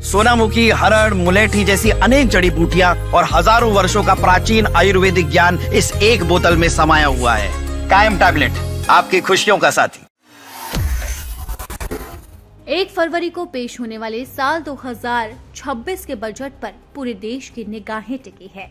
सोनामुखी, हरड़, मुलेठी जैसी अनेक जड़ी बूटियां और हजारों वर्षों का प्राचीन आयुर्वेदिक ज्ञान इस एक बोतल में समाया हुआ है। कायम टैबलेट, आपकी खुशियों का साथी। 1 फरवरी को पेश होने वाले साल 2026 के बजट पर पूरे देश की निगाहें टिकी है,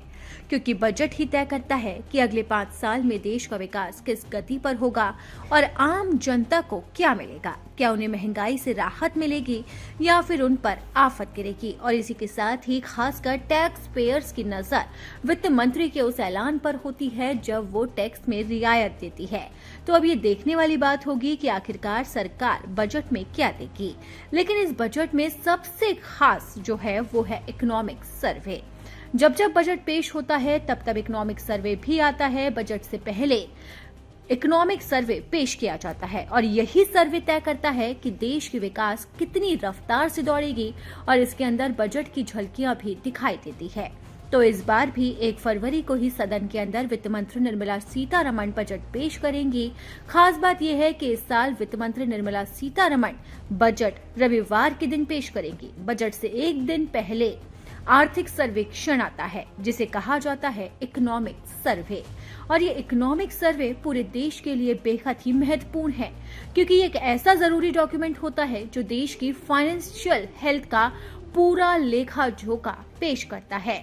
क्योंकि बजट ही तय करता है कि अगले 5 साल में देश का विकास किस गति पर होगा और आम जनता को क्या मिलेगा। क्या उन्हें महंगाई से राहत मिलेगी या फिर उन पर आफत गिरेगी। और इसी के साथ ही खासकर टैक्स पेयर्स की नजर वित्त मंत्री के उस ऐलान पर होती है जब वो टैक्स में रियायत देती है। तो अब ये देखने वाली बात होगी कि आखिरकार सरकार बजट में क्या देगी। लेकिन इस बजट में सबसे खास जो है वो है इकोनॉमिक सर्वे। जब जब बजट पेश होता है तब तब इकोनॉमिक सर्वे भी आता है। बजट से पहले इकोनॉमिक सर्वे पेश किया जाता है और यही सर्वे तय करता है कि देश की विकास कितनी रफ्तार से दौड़ेगी और इसके अंदर बजट की झलकियां भी दिखाई देती है। तो इस बार भी 1 फरवरी को ही सदन के अंदर वित्त मंत्री निर्मला सीतारमण बजट पेश करेंगी। खास बात यह है कि इस साल वित्त मंत्री निर्मला सीतारमण बजट रविवार के दिन पेश करेंगी। बजट से एक दिन पहले आर्थिक सर्वेक्षण आता है जिसे कहा जाता है इकोनॉमिक सर्वे। और ये इकोनॉमिक सर्वे पूरे देश के लिए बेहद ही महत्वपूर्ण है, क्योंकि ये एक ऐसा जरूरी डॉक्यूमेंट होता है जो देश की फाइनेंशियल हेल्थ का पूरा लेखा जोखा पेश करता है।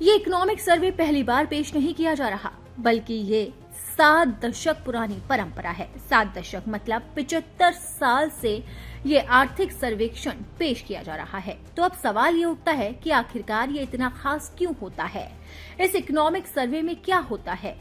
ये इकोनॉमिक सर्वे पहली बार पेश नहीं किया जा रहा, बल्कि ये 7 दशक पुरानी परंपरा है। 7 दशक मतलब 75 साल से ये आर्थिक सर्वेक्षण पेश किया जा रहा है। तो अब सवाल ये उठता है कि आखिरकार ये इतना खास क्यों होता है, इस इकोनॉमिक सर्वे में क्या होता है।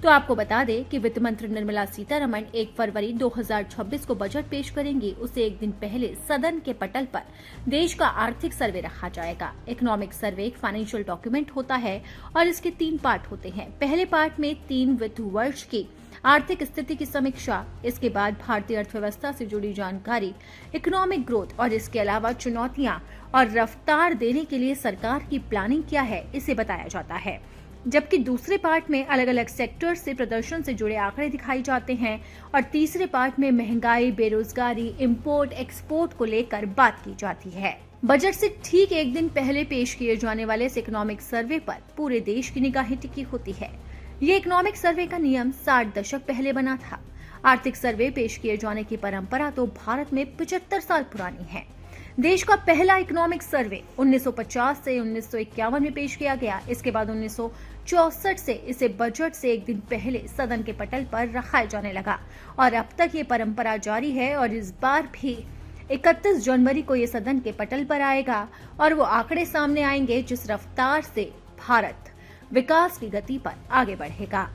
तो आपको बता दें कि वित्त मंत्री निर्मला सीतारमण 1 फरवरी 2026 को बजट पेश करेंगी। उससे एक दिन पहले सदन के पटल पर देश का आर्थिक सर्वे रखा जाएगा। इकोनॉमिक सर्वे एक फाइनेंशियल डॉक्यूमेंट होता है और इसके 3 पार्ट होते हैं। पहले पार्ट में 3 वित्त वर्ष की आर्थिक स्थिति की समीक्षा, इसके बाद भारतीय अर्थव्यवस्था से जुड़ी जानकारी, इकोनॉमिक ग्रोथ और इसके अलावा चुनौतियां और रफ्तार देने के लिए सरकार की प्लानिंग क्या है, इसे बताया जाता है। जबकि दूसरे पार्ट में अलग अलग सेक्टर से प्रदर्शन से जुड़े आंकड़े दिखाए जाते हैं और तीसरे पार्ट में महंगाई, बेरोजगारी, इंपोर्ट एक्सपोर्ट को लेकर बात की जाती है। बजट से ठीक एक दिन पहले पेश किए जाने वाले इस इकोनॉमिक सर्वे पर पूरे देश की निगाहें टिकी होती है। ये इकोनॉमिक सर्वे का नियम 60 दशक पहले बना था। आर्थिक सर्वे पेश किए जाने की परंपरा तो भारत में 75 साल पुरानी है। देश का पहला इकोनॉमिक सर्वे 1950 से 1951 में पेश किया गया। इसके बाद 1964 से इसे बजट से एक दिन पहले सदन के पटल पर रखा जाने लगा और अब तक ये परंपरा जारी है। और इस बार भी 31 जनवरी को ये सदन के पटल पर आएगा और वो आंकड़े सामने आएंगे जिस रफ्तार से भारत विकास की गति पर आगे बढ़ेगा।